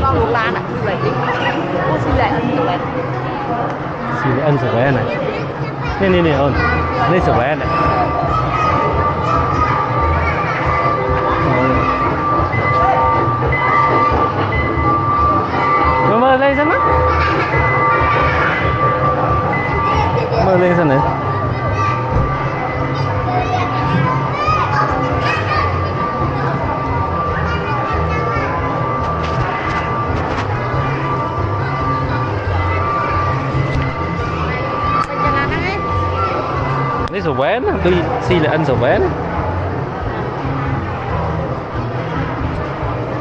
con luộc lan à, luộc lại đi. Ô, xin lại ăn luộc lại. Xin lại ăn sửa vé này. Nè ơn. Đây sửa vé này. Mơ lên xem á. Mơ lên xem này. Lấy sổ vé nó, tôi xin là ăn sổ vé đấy.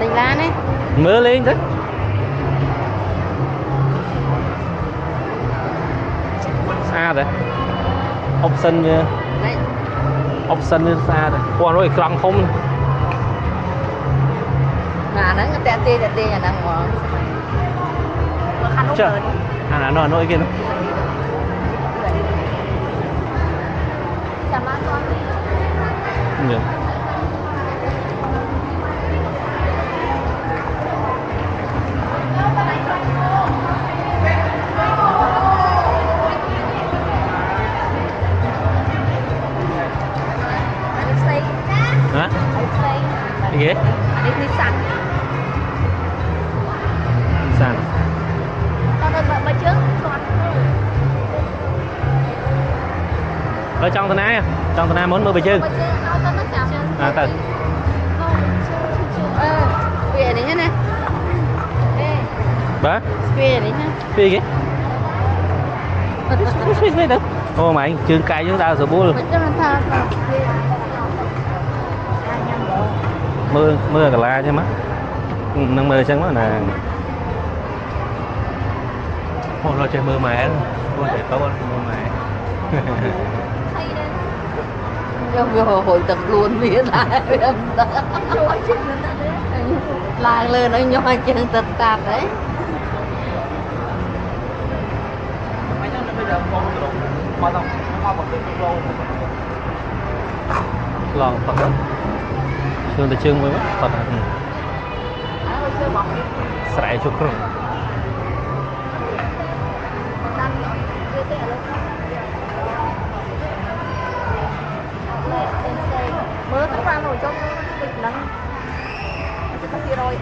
Tình lan ấy. Mơ lên đấy. Xa đấy. Option xa đấy. Qua nó căng không. Mà nó tẹt tê nhà đang ngồi. Nó khăn ốc rồi. Nó nỗi kia nó. Chào má con. Được. Hả? Cái gì? Đi sẵn. Sàn. Con ơi vợ trước con. Ở trong tên ai? Trong tên ai muốn mơ bề chứ? À thật. Về đấy nhá. Bả? Về đấy nhá. Về cái? Về đâu? Ô mà anh trường cài chúng ta rồi bố luôn. Mưa cả la chứ má. Nâng mưa chẳng má nè. Ô lo chơi mưa mẹ. Mưa để tốt mưa mẹ. Vừa hồi tập luôn biết lại lại lên nó nhoi chân tật tạt đấy. Lò Phật đó. Sương ta chương với Phật à. Sải chục rồi. Mưa các bạn ngồi trong bịch nắng. Cái kia rồi.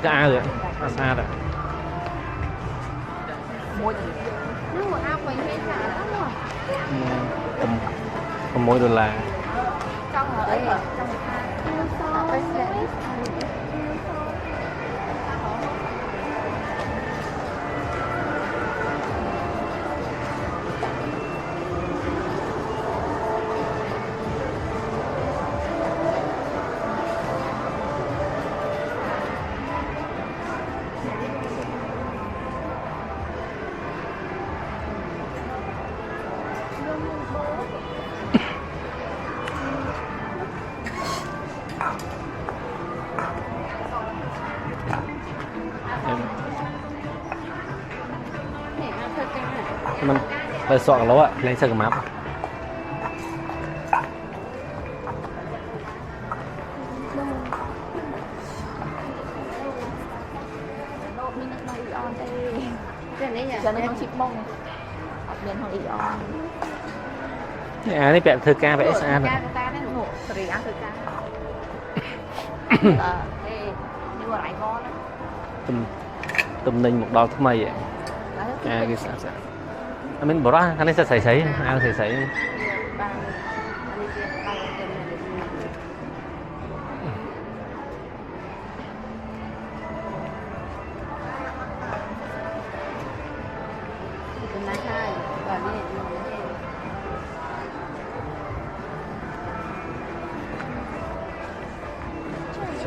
Cái A rồi, xa rồi. Nước một ao mình hay xả lắm rồi. Còn mỗi đô la. Trong ở đây ở trong mình phải soạn lỗ ạ, lấy sơ map. cho nên chip mông miền hoàng ý on Này bẹp thơ ca vẽ xa rồi. Tùm ninh một đo thúc mây vậy. Cái xa xa. Mình bỏ ra, anh ấy sẽ sấy, ăn sấy.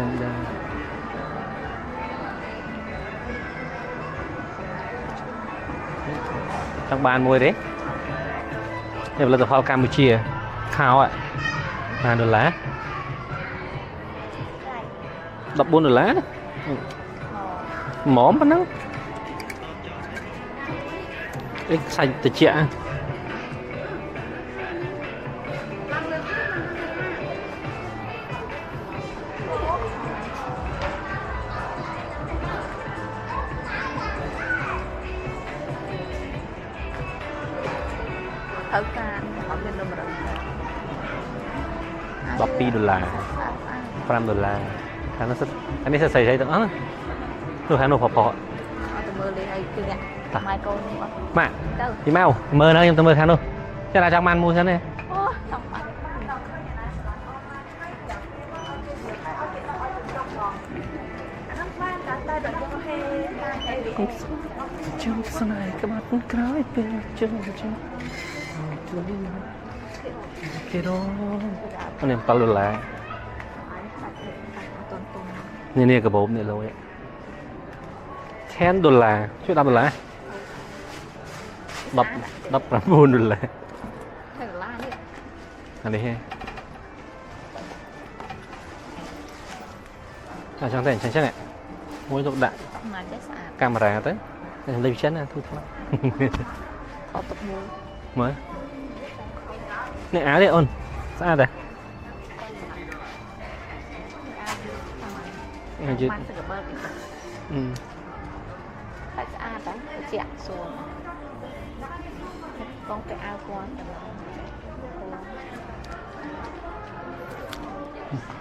chân đây trong bàn mùi đấy đây là tập phao Campuchia khao ạ $5 $14 mỏm bắt nó cái xanh từ chẹ ở can họ lên đâu mà $12 $5 anh ấy sẽ xây được đó rồi hắn nộp họ tụi mơ đi hay kia mai con mà đi mau mơ nữa em tụi mơ hắn đâu chắc là trong man mua thế này trong sau này các bạn cái bên chân cái đó anh em $8 นี่กระบอกเนี่ยเลย$10ช่วย$10$14อันนี้ช่างแต่งช่างเนี่ยมวยตกดักกามราtới đây chén nè thôi thôi mới này áo đấy ôn sao đây phải ăn đấy chẹt xuống con cái ao qua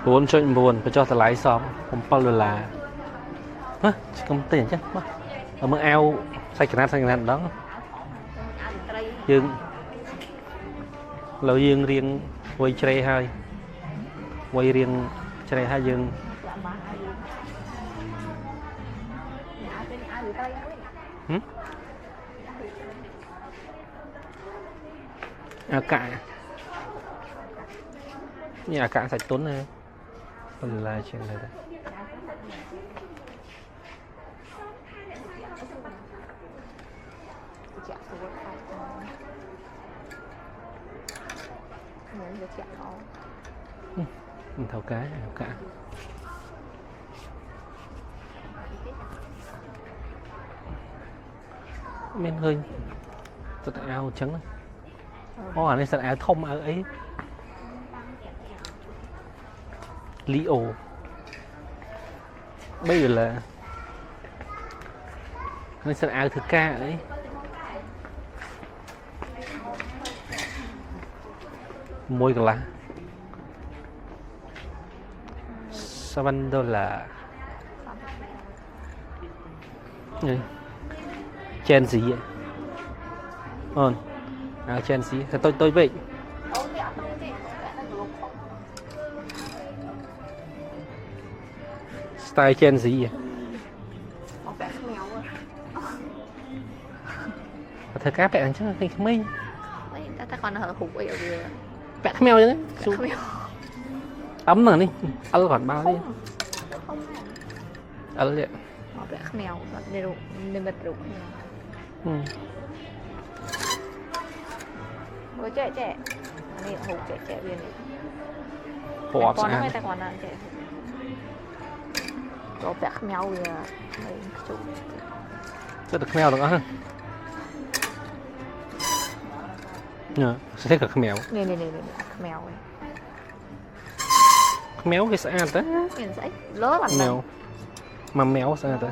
4.9ไปจอดตะไลซอมผม$8ฮะกำเตียนจังมาเอามือเอาใส่กระดาษđó យើងเราយើងរៀងវ័យជ្រេហើយវ័យរៀងជ្រេហើយយើងអាកានេះអាកាសាច់ទុនណាបន្លែជាងនេះដែរmình thầu cá men hơi rất là ao trắng ô này sạch áo thông ở ấy Leo bây giờ là nó sạch áo thứ ca ấy môi cả lá $7 chen gì vậy chen gì tôi vậy style chen gì vậy thời cá bẹ chứ không mấy ta còn hở hụt bây giờ bẹ mèo đấy ấm rồi đi ăn còn bao đi ăn vậy bẹ mèo nên bật rụng với trẻ này hụt trẻ viên bỏ con nó ta còn ăn trẻ có bẹ mèo rồi rất được mèo được á nhờ sẽ thích cả mèo này mèo méo cái xa tới lớn lắm mèo mà méo xa tới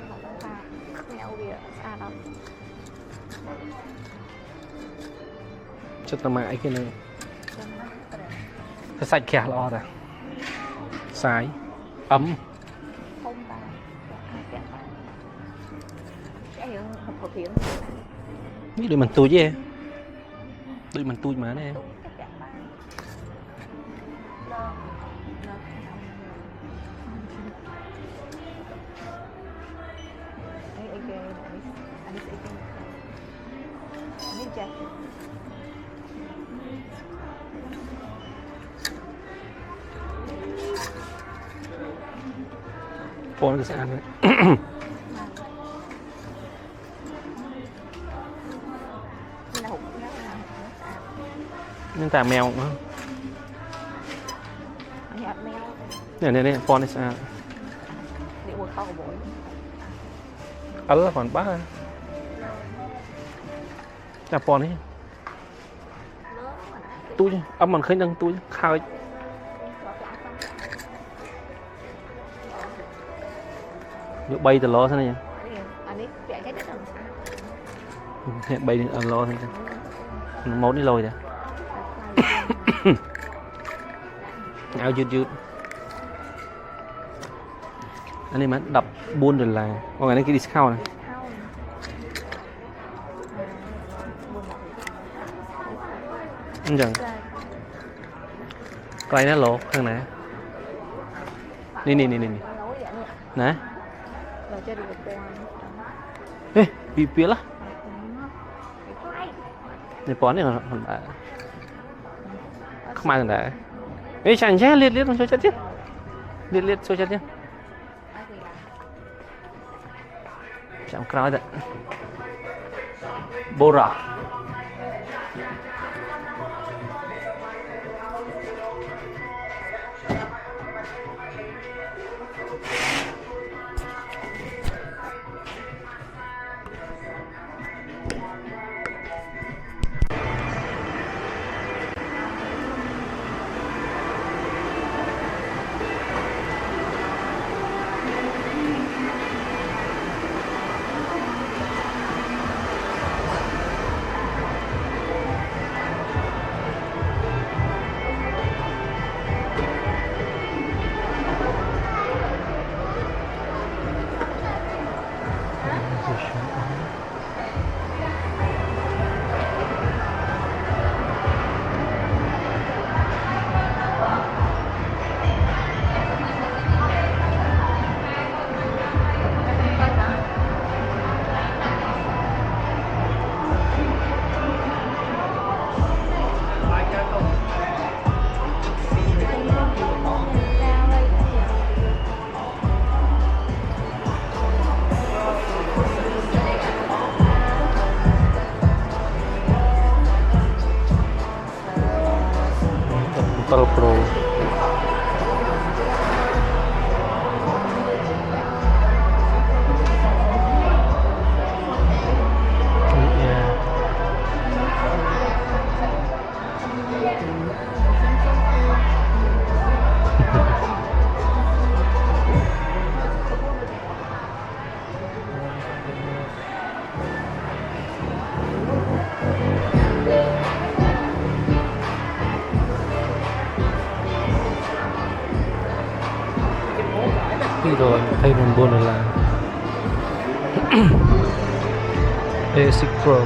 cho tao mãi cái này cái sạch kẹt lo rồi sái ấm biết đôi mình túi chứ đôi mình túi mà này Pon cái sàn đấy. Nhưng ta mèo nữa. Nè pon cái sàn. Là còn bác à. Chà pon ấy. Tôi âm mình khơi nâng tôi khai. Nhớ bay từ lo thế này. Hẹn bay ở lo thế này. Món đi lồi nè. Áo dứt. Anh em đập buôn rồi là còn ngày cái discount này. Anh chẳng. Coi nó lộ thằng này. Nè. Nè. Ê, bị lá. Này bón này còn bà. Không ai thằng đấy. Ê, chẳng chết liệt cho chết chứ. Liệt cho chết chứ. Chẳng nói đấy. Bora. Pro. Rồi thay mình buồn là A6 Pro.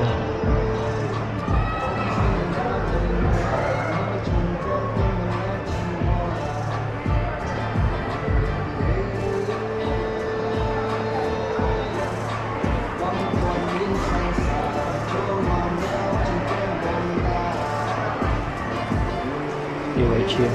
Điều ấy chiếm.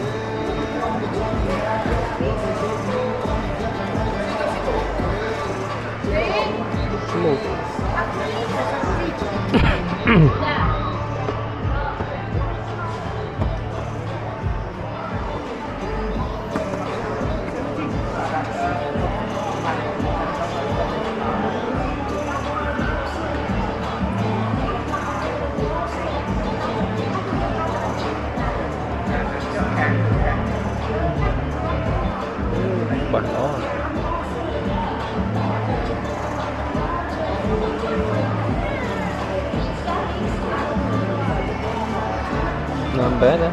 Bản đó ngon bé đấy.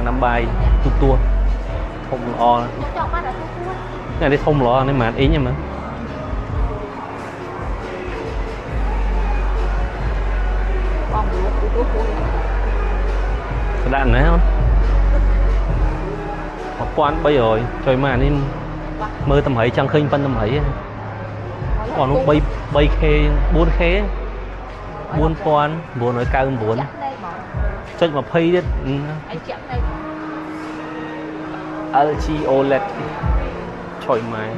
đang nắm bài tua thông o này đi thông lọ này mà ý nha mà đạn đấy không học quan bây rồi trời mà nên mơ tầm hấy chẳng khinh phân tầm hấy còn nó bay khê buôn quan buôn nói cao hơn buôn chơi mà pay đấy LG OLED trời mày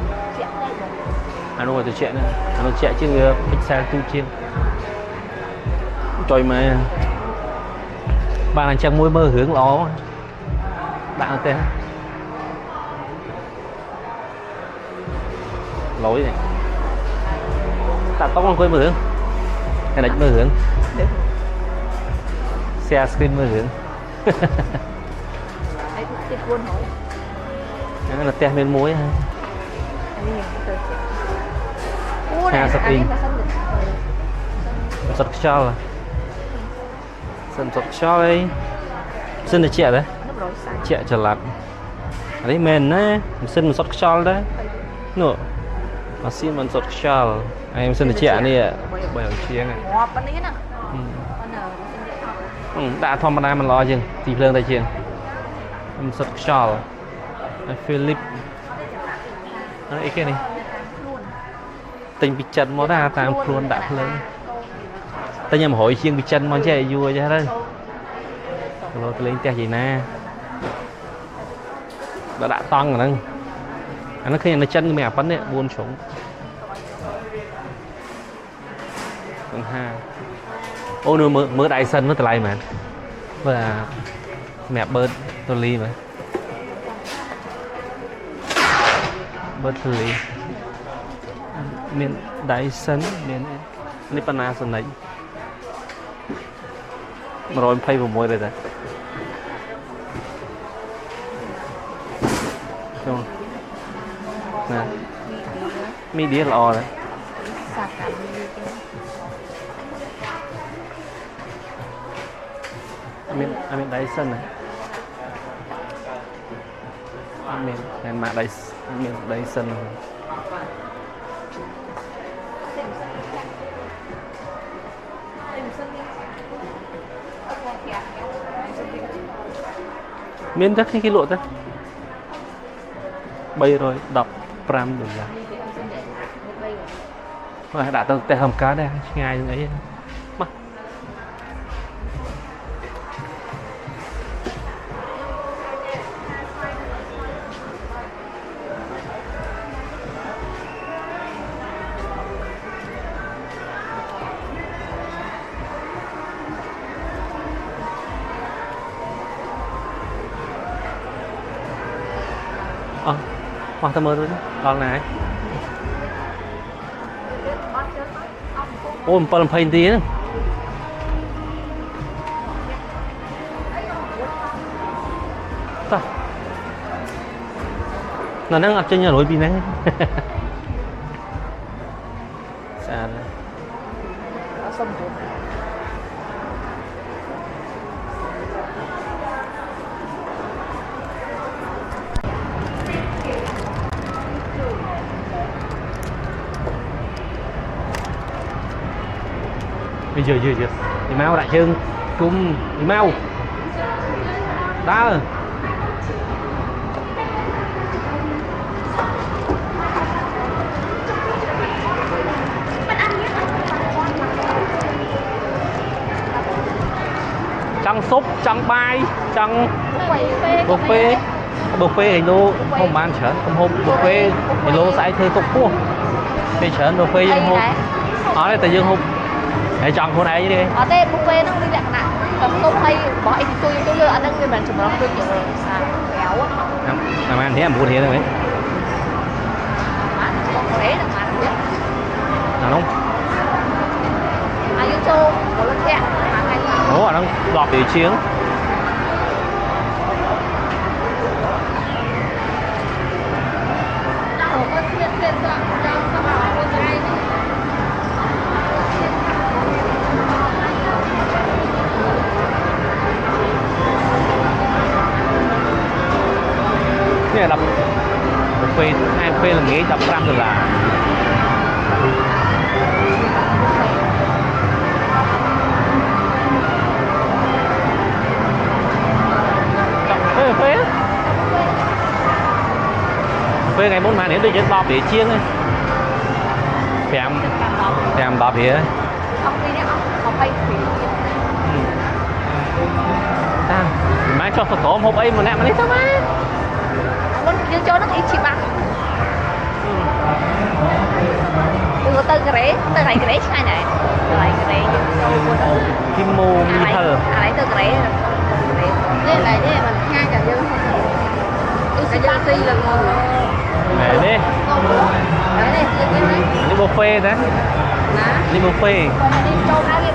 anh nói tôi chạy nữa anh nói chạy chứ Pixel tu chiên trời mày bạn anh chẳng môi mơ hướng ló bạn tên lối này ta tóc con quên mơ hướng hay là mơ hướng xe screen mơ hướng là te bên muối ha ha screen sọt cho là sọt cho ấy xin được trẻ đấy trẻ trở lại đấy men á xin một sọt cho đấy nữa mà xin một sọt cho em xin được trẻ này bởi chiếng này đã thom ban mình lo chừng thì phương tay chừng em sọt cho Philip ấy cái này tình bị chật mó ra tam luôn đã lớn ta nhầm hỏi chiên bị chân món chạy vua cho đây rồi tôi lên te gì nè đã toang rồi nè nó khi nó chân mẹ bắn đấy buôn xuống còn ha ô nó mớ đại sân nó lại mà và mẹ bớt tôi ly mà bớt tôi ly miền đại sân miền Nipana sân này rồi phay vào môi đây rồi không nè mi đĩa lò đấy miền đại sân này miền mạ đại sân miễn chắc cái lộ ta bay rồi đọc pram được rồi đã từng tay hầm cá đây ngay ấy mà hoặc ta mơ rồi đó này ôi một phần phanh tí ta nó đang ở trên nhà lối bị nắng xa rồi giờ thì mau đại trưng cùng thì mau đó trăng súp trăng bay trăng buffet hình lô không bán chởn hôm buffet hình lô sẽ thư tục cua thì chởn buffet hôm ở đây tự dương hôm để chọn cô này đi ở đây buffet nó đi đặt nè còn tôi hay bỏ thì tôi lựa anh đang mình chụp nó tôi chịu kéo á làm ăn thế làm buôn thế rồi đấy thế là mà biết là không ai yêu châu có lần kẹt mà ngày ủa nó lọt từ chiến là đập buffet hai buffet là nghĩ đập $5. Buffet ngày 4 điểm tôi chỉ bao để chiên ấy Phèm đọc vậy ông đi đấy ông bay thủy mai cho sổ tổ hộp ấy mà nè mà đi sao má muốn cứ cho nó ít chị bằng từ từ cái này sai này từ này cái đấy kim mô mi thờ lấy từ cái đấy đây lại đây mình hai cả dân cái dân si là ngon này đi đấy đi buffet đấy đi buffet đi châu Á đi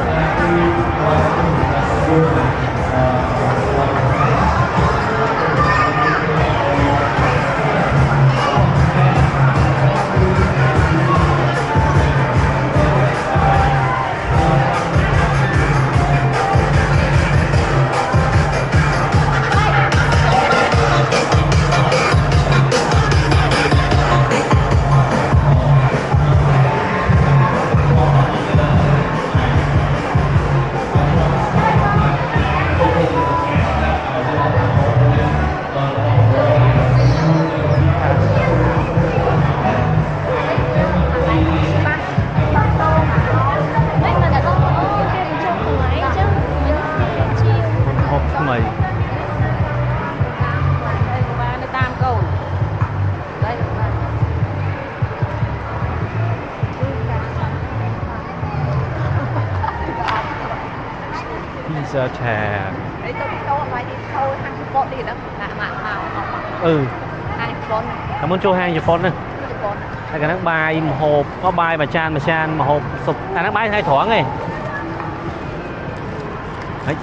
pizza trà đấy tôi nói đi thôi hàng phone đi đó màu hàng phone cảm ơn chú hàng cho phone nè cái nước bài hộp có bài mà chan mà hộp sụp nước bài hai thoáng này đấy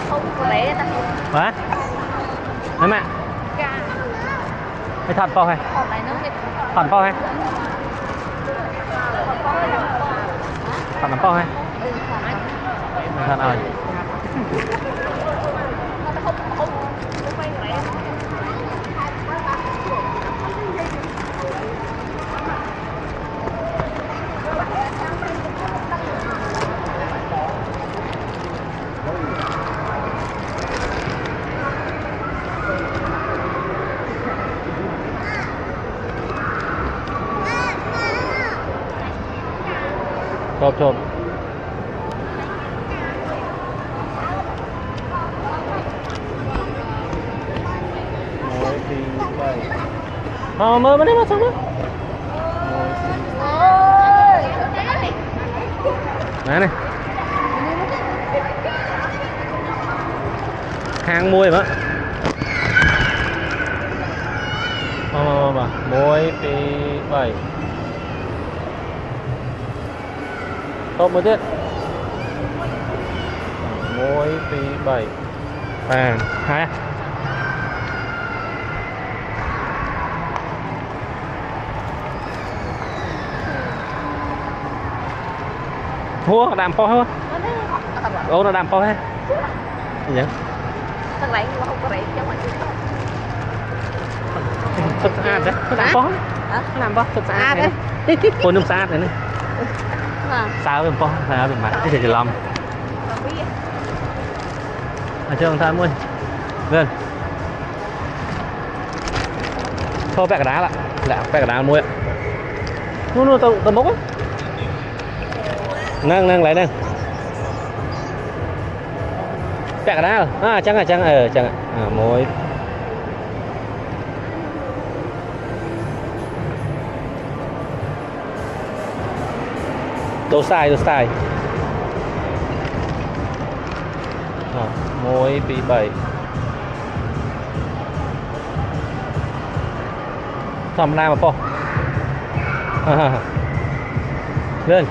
không có lấy ta hả đấy mẹ cái thật bao hay thật bao hay thật bao hay thật ơi chộp mới mà xong đó này hàng muối mà muối thì 7 top một tiết muối thì 7 hai mua đàm po hết ô nó đàm po hết gì vậy thằng này nó không có rẻ chứ mà thật sạch đấy nó đàm po làm po thật sạch đấy cô nung sạch này sao bên po sao bên mặt cái gì làm cho người ta mua lên thôi bẹ cả đá lại bẹ cả đá mua ạ nó tao mốc á nâng lại nâng bẹ cả đá rồi chẳng muối đồ sai muối bị 7 thầm nào mà po lên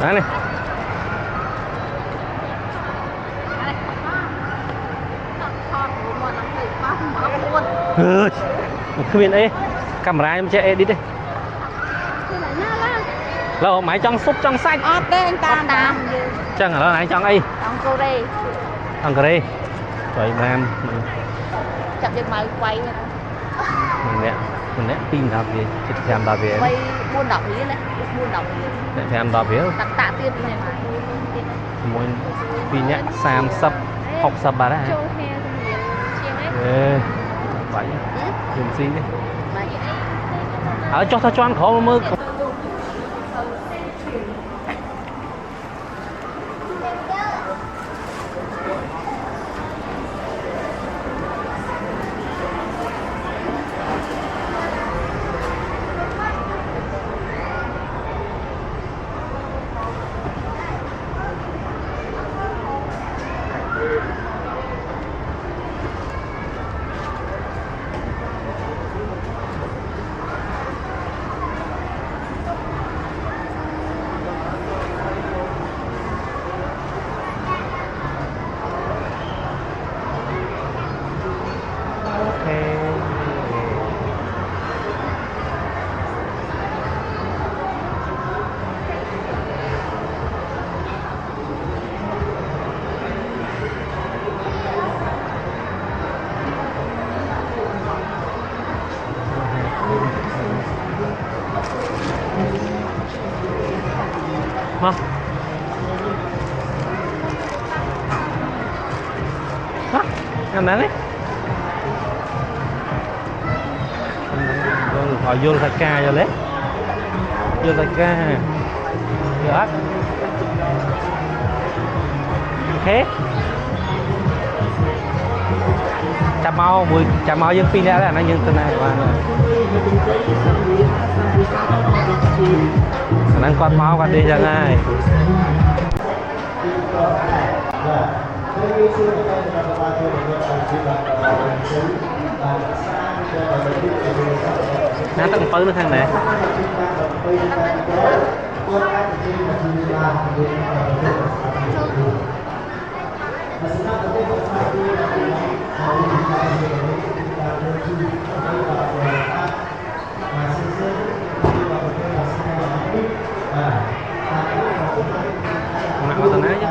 đó này không biết đấy camera em chạy edit đi lâu máy trong súp trong sách đây anh tam chẳng là này trong ấy trong cô đây thằng cái vậy mà em chậm được mà quay mình nè tin thật gì chết xem đào về quay buôn đọc ý này buôn đọc để xem đào về đặt tạ tiên này mà muốn vì nhẹ sam sắp học sắp bà đấy vậy dùng xin đi ở cho cho ăn khổ mơ không anh đấy họ vô sạch ca cho lấy vô sạch ca được thế chà mau dân pin ra là nó dân tên này và anh con máu con đi ra ngay nó tầng phứ nữa thằng này nặng tao nói chứ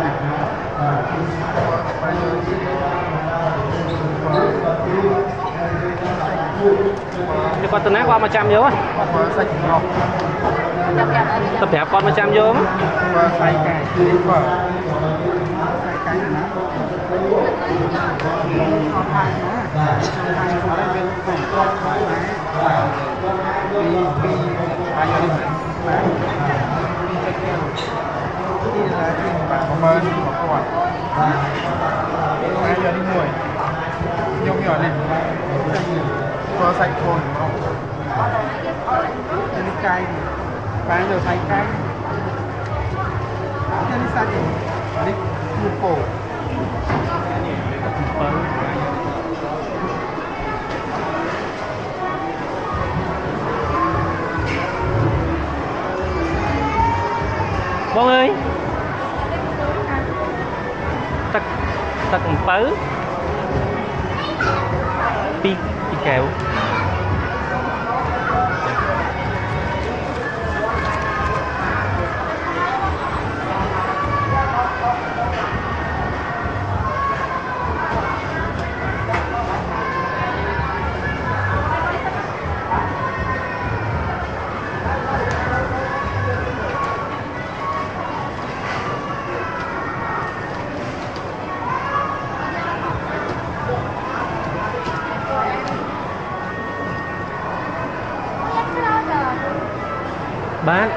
cho con tao nói qua 100 vô á tập đẹp con 100 vô á xay cải đến phở xay cải nó ngon hay nó trong hai có đây bên phòng con thoải mái vì ai cho đi mà đi chơi keo đi là đi mà có mơn có quả ai cho đi ngồi nhông nhỏ này có sạch thôi đúng không đi cay bán rồi xay cay đi xa thì đi mua cổ Bông ơi tắc bớ pi kẹo bán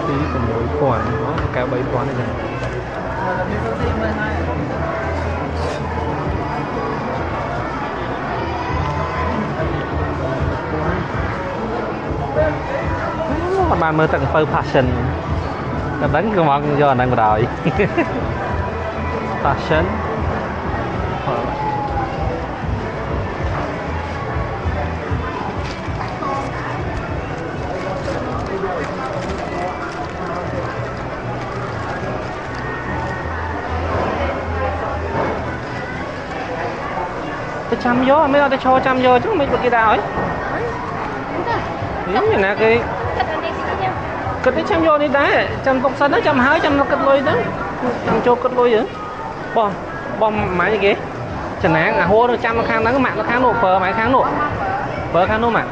tí của mỗi khoản nó cả 7 khoản này. Các bạn mới tặng phơi fashion đánh cái món do đang đòi fashion cái chăm vô mấy cái cho chăm vô chứ mấy cái đào ấy giống như là cái cất đấy chăm vô đi đá chăm tóc xanh đó chăm hái chăm nó cất lôi đó chăm cho cất lôi vậy bom bom máy như kia chẳng nè hô nó chăm nó khang nó mạng nó khang nổ phờ máy khang nổ phờ khang nổ mạng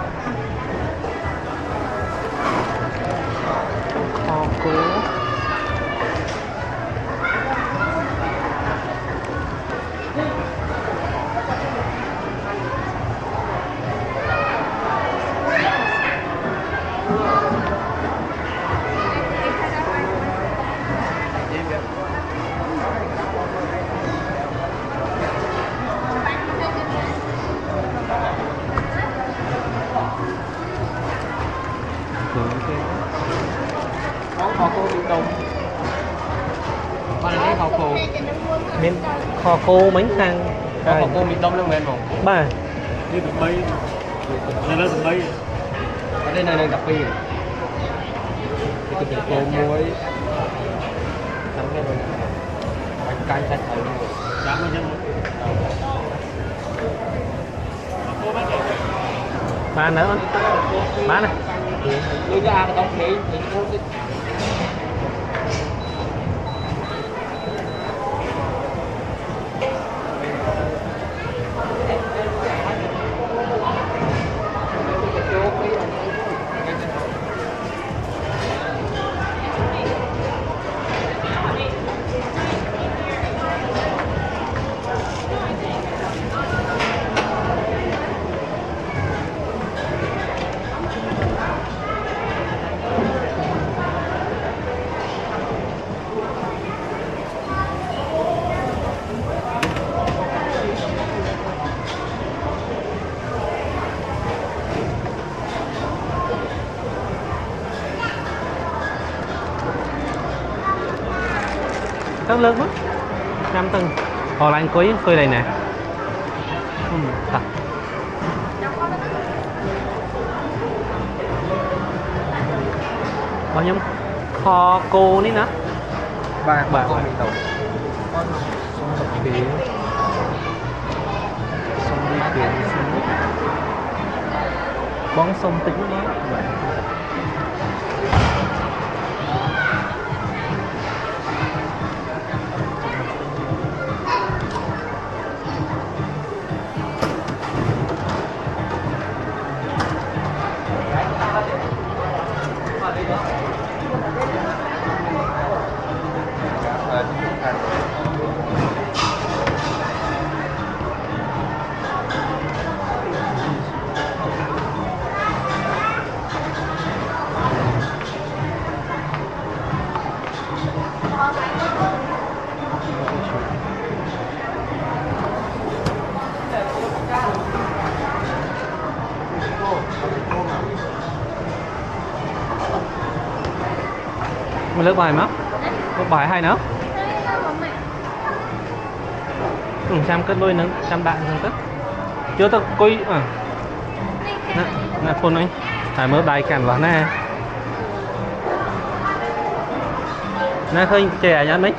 kho cố miền kho cô mấy thằng kho cô miền đông nó men không ba đi từ mấy nên nó từ mấy ở đây này cà phê cái cô muối nắm cái này bánh canh sạch ở luôn dám nó chân ba nữa ba này đưa ra cái tóc khí rất lớn quá 5 tầng hồi là anh cưới đây nè thật bao nhiêu kho cô ní nữa ba con bị tàu xong tập phía xong đi biển xong bón sông tính đó mình lớp bài mà lớp bài hay nữa trăm cất đôi nữa trăm bạn hơn tất chưa tao coi à nè phone anh phải mới bài cản vào nè nè khơi trẻ nhá mấy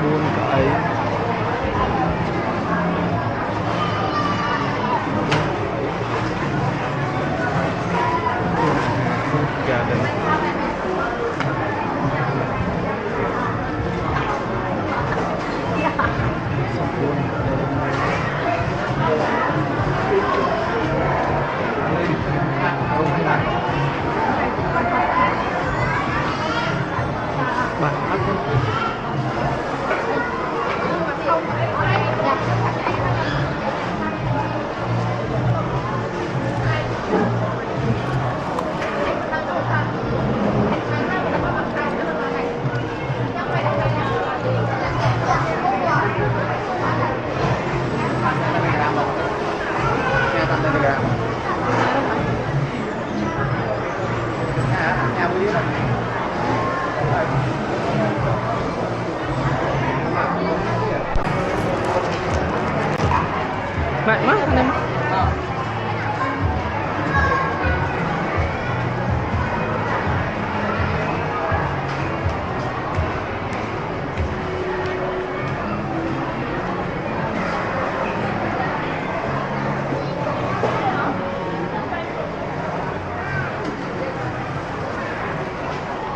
buôn cái gia đình bà mẹ má anh em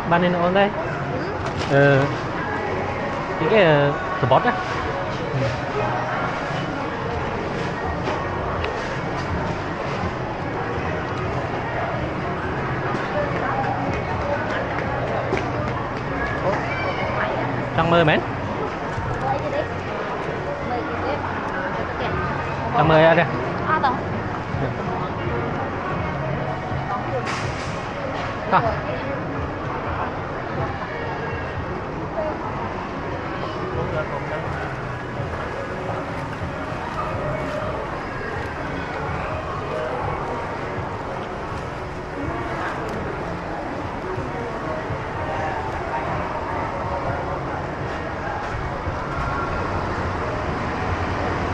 ban nên ổn đây cái spot á Trăng mười mến Trăng mười ở đây à.